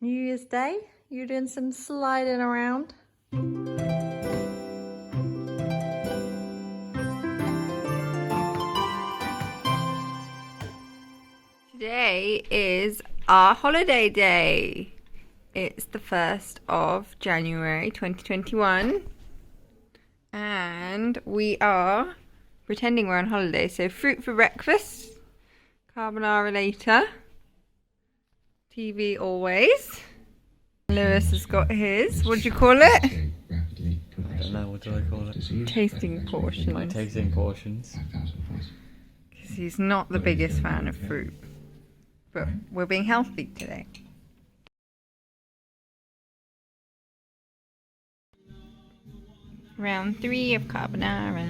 New Year's Day, you doing some sliding around? Today is our holiday day. It's the 1st of January 2021 and we are pretending we're on holiday. So fruit for breakfast, carbonara later, TV always. Lewis has got his, what do you call it? I don't know, what do I call it? Tasting portions. My tasting portions. Because he's not the biggest fan of fruit. But we're being healthy today. Round 3 of carbonara.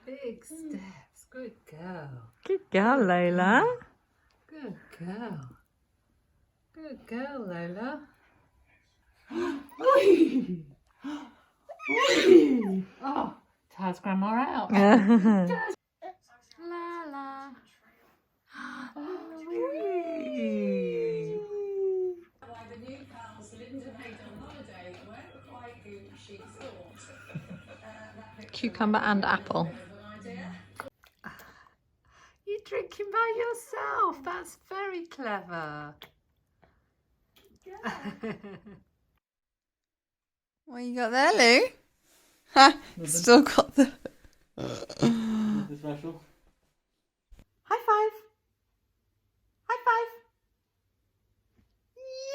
Big steps. Good girl. Good girl, Lola. Good girl. Good girl, Lola. Oh, Taz Grandma out. Lola. Cucumber and apple. You're drinking by yourself. That's very clever. What you got there, Lou? Ha! Still got the... The special. High five. High five.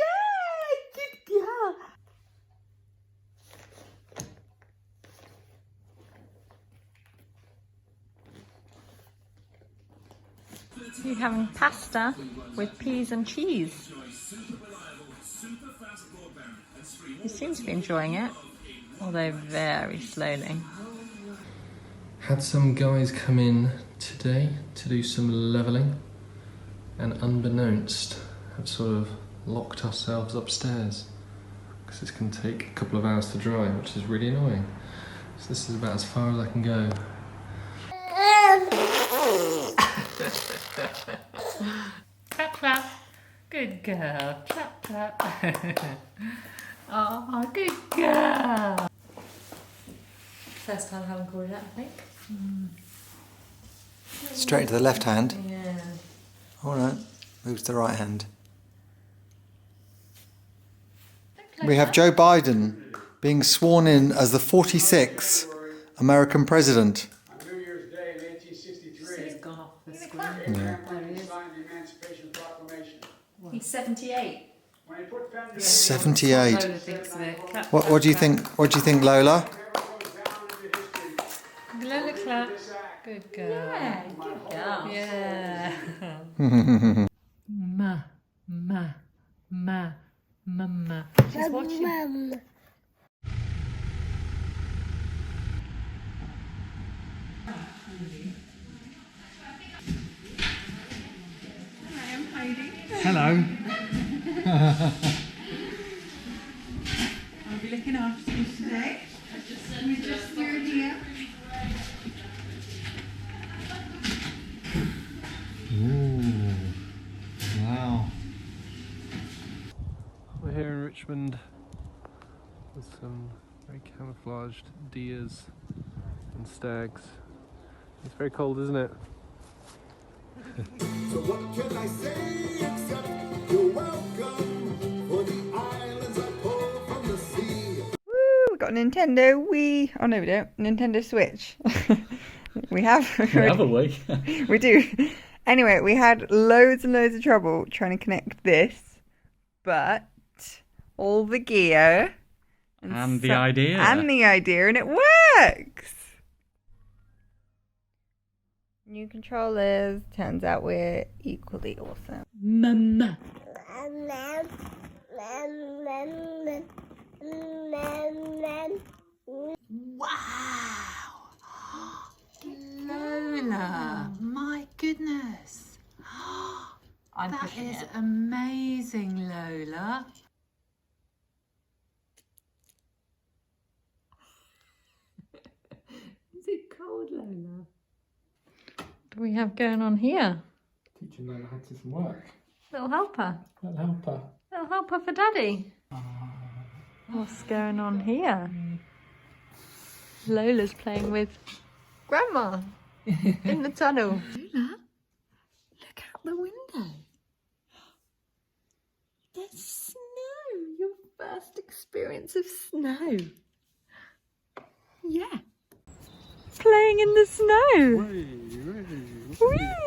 Yeah, good girl. You're having pasta with peas and cheese. You seem to be enjoying it, although very slowly. Had some guys come in today to do some levelling, and unbeknownst have sort of locked ourselves upstairs because this can take a couple of hours to dry, which is really annoying. So this is about as far as I can go. Clap, clap. Good girl. Clap, clap. Oh, good girl. First time having called it, I think. Straight to the left hand. Yeah. All right. Move to the right hand. We have Joe Biden being sworn in as the 46th American president. On New Year's Day in 1863, He's gone off the screen. Yeah. he signed the Emancipation Proclamation. He's 78. When he put pen to 78. Lola thinks of it. Clap, What clap, do you clap. think? What do you think, Lola? Lola, clap. Good girl. Yeah, good girl. Yeah. Ma. She's watching. Hello. I'll be looking after you today. We're just through here. Ooh, wow. We're here in Richmond with some very camouflaged deers and stags. It's very cold, isn't it? So what can I say except you're welcome for the islands I pull from the sea. Woo! We got a Nintendo Wii. Oh no, we don't. Nintendo Switch. We have. Have a week. We do. Anyway, we had loads and loads of trouble trying to connect this, but all the gear And the idea. and it works. New controllers. Turns out we're equally awesome. Mama. Wow. Lola, my goodness. That is amazing, Lola. Is it cold, Lola? What do we have going on here? Teaching Lola how to do some work. Little helper. That'll help her. Little helper for Daddy. What's going on here? Lola's playing with Grandma in the tunnel. Lola, look out the window. There's snow. Your first experience of snow. Yeah. Playing in the snow. Whee!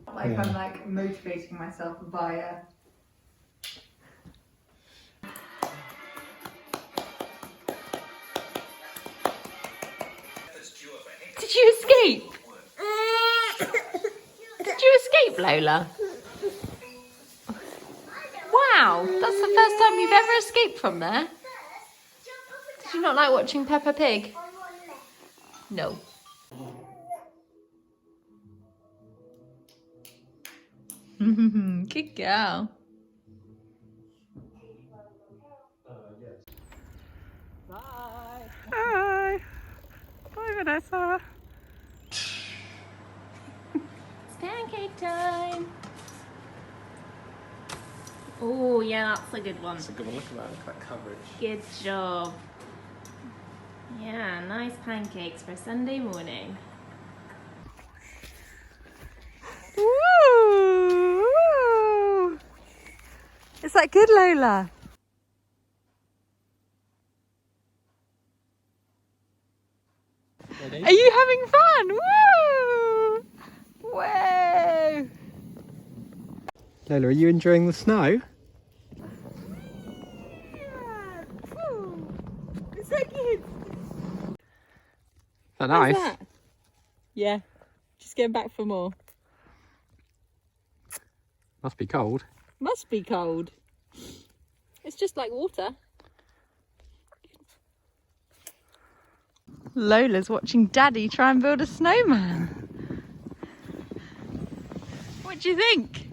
Like I'm like motivating myself via. Did you escape? Did you escape, Lola? Wow, that's the first time you've ever escaped from there. Did you not like watching Peppa Pig? No. Good girl. Bye. Hi. Bye, Vanessa. It's pancake time. Oh, yeah, that's a good one. That's a good one. Look at that coverage. Good job. Yeah, nice pancakes for Sunday morning. Woo! Woo! Is that good, Lola? Ready? Are you having fun? Woo! Whoa! Lola, are you enjoying the snow? Yeah. Woo. It's so cute. Is that nice? How's that? Yeah. Just going back for more. Must be cold. Must be cold. It's just like water. Lola's watching Daddy try and build a snowman. What do you think?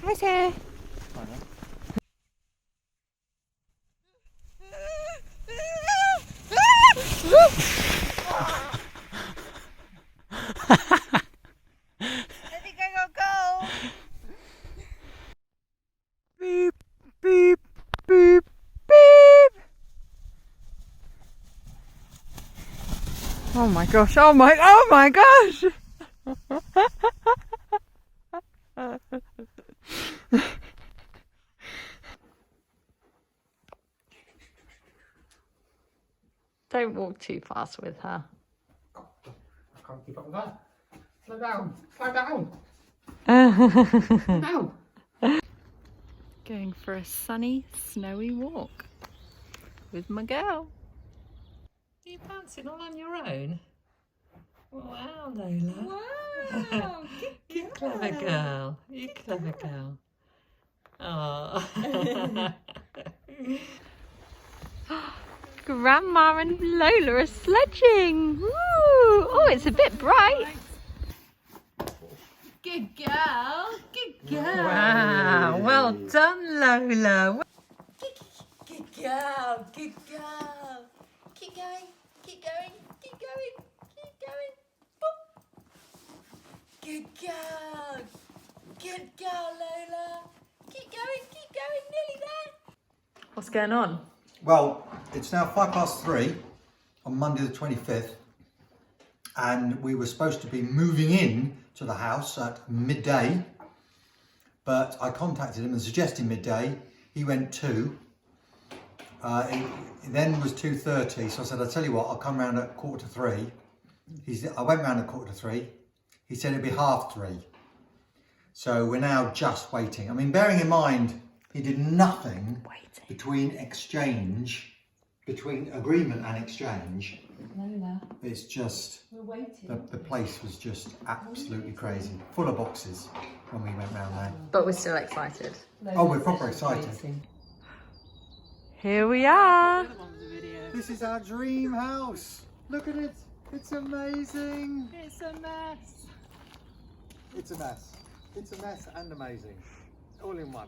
Hi, Sarah. I think I got cold. Beep, beep, beep, beep. Oh my gosh, oh my gosh. Don't walk too fast with her. I can't keep up with that. Slow down. Slow down. No. Going for a sunny, snowy walk with my girl. Are you bouncing all on your own? Wow, Lola. Wow, You clever girl. You clever girl. Oh. Grandma and Lola are sledging. Woo! Oh, it's a bit bright. Good girl. Good girl. Wow. Well done, Lola. Good girl. Good girl. Keep going. Keep going. Keep going. Keep going. Boop. Good girl. Good girl, Lola. Keep going. Keep going. Nearly there. What's going on? Well, it's now 3:05 on Monday the 25th, and we were supposed to be moving in to the house at midday, but I contacted him and suggested midday. He went 2. It then was 2:30, so I said, I'll tell you what, I'll come round at 2:45. I went round at 2:45. He said it'd be 3:30. So we're now just waiting. I mean, bearing in mind, he did nothing between agreement and exchange. Lola, It's just, we're waiting. the place was just absolutely crazy. Full of boxes when we went round there. But we're still excited. Oh, we're proper excited. Here we are. This is our dream house. Look at it. It's amazing. It's a mess. It's a mess. It's a mess and amazing. All in one.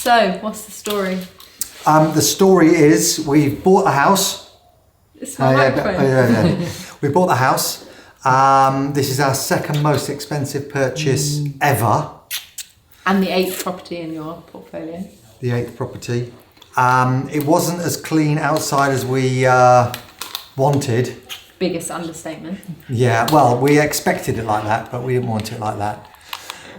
So, what's the story? The story is we've bought a house. It's my microphone. We bought the house. This is our second most expensive purchase ever. And the 8th property in your portfolio. The 8th property. It wasn't as clean outside as we wanted. Biggest understatement. Yeah, well, we expected it like that, but we didn't want it like that.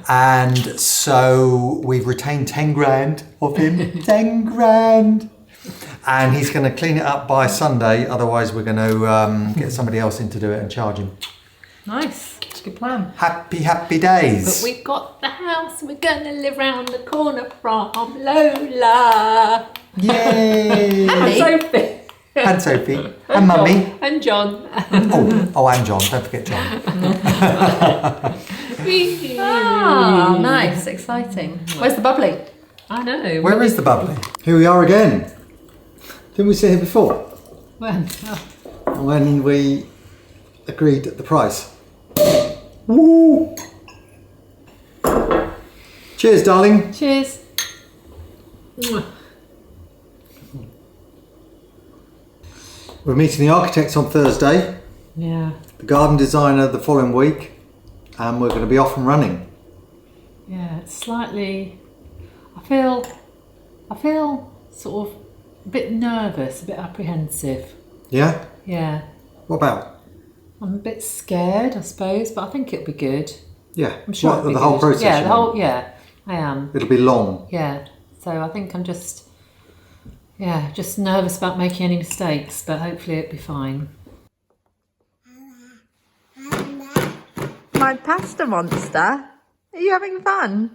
And so we've retained 10 grand of him. 10 grand. And he's going to clean it up by Sunday. Otherwise, we're going to get somebody else in to do it and charge him. Nice. It's a good plan. Happy, happy days. But we've got the house. We're going to live round the corner from Lola. Yay. And Sophie. And Sophie. And Mummy. And John. Oh, and John. Don't forget John. Ah, nice. Exciting. Where's the bubbly? I know. Where is the bubbly? Here we are again. Didn't we sit here before? When? When we agreed at the price. Woo! Cheers, darling. Cheers. We're meeting the architects on Thursday, Yeah. the garden designer the following week, and we're going to be off and running. Yeah, it's slightly. I feel sort of a bit nervous, a bit apprehensive. Yeah? Yeah. What about? I'm a bit scared, I suppose, but I think it'll be good. Yeah. I'm sure it'll be the whole good. process. Yeah, you the mean? whole. Yeah, I am. It'll be long. Yeah. So I think I'm just nervous about making any mistakes, but hopefully it'll be fine. My pasta monster. Are you having fun?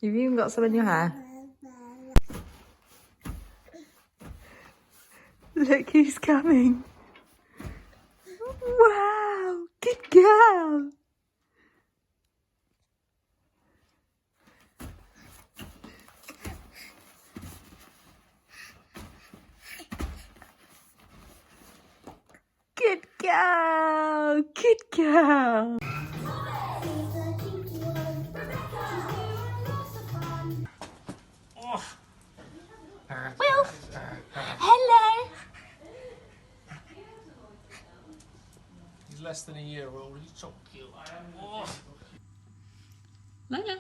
You've even got some in your hair. Look who's coming. Wow, good girl. Good girl, good girl. Will, hello. He's less than a year old. He's so cute. Lola.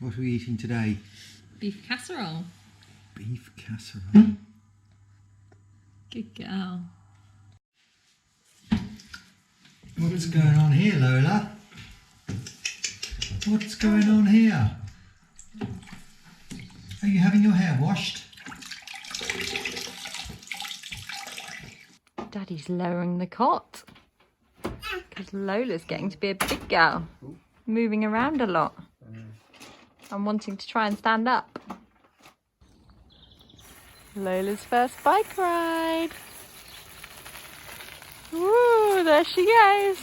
What are we eating today? Beef casserole. Beef casserole. Good girl. What's going on here, Lola? What's going on here? Are you having your hair washed? Daddy's lowering the cot because Lola's getting to be a big girl, moving around a lot and wanting to try and stand up. Lola's first bike ride. Woo, there she goes.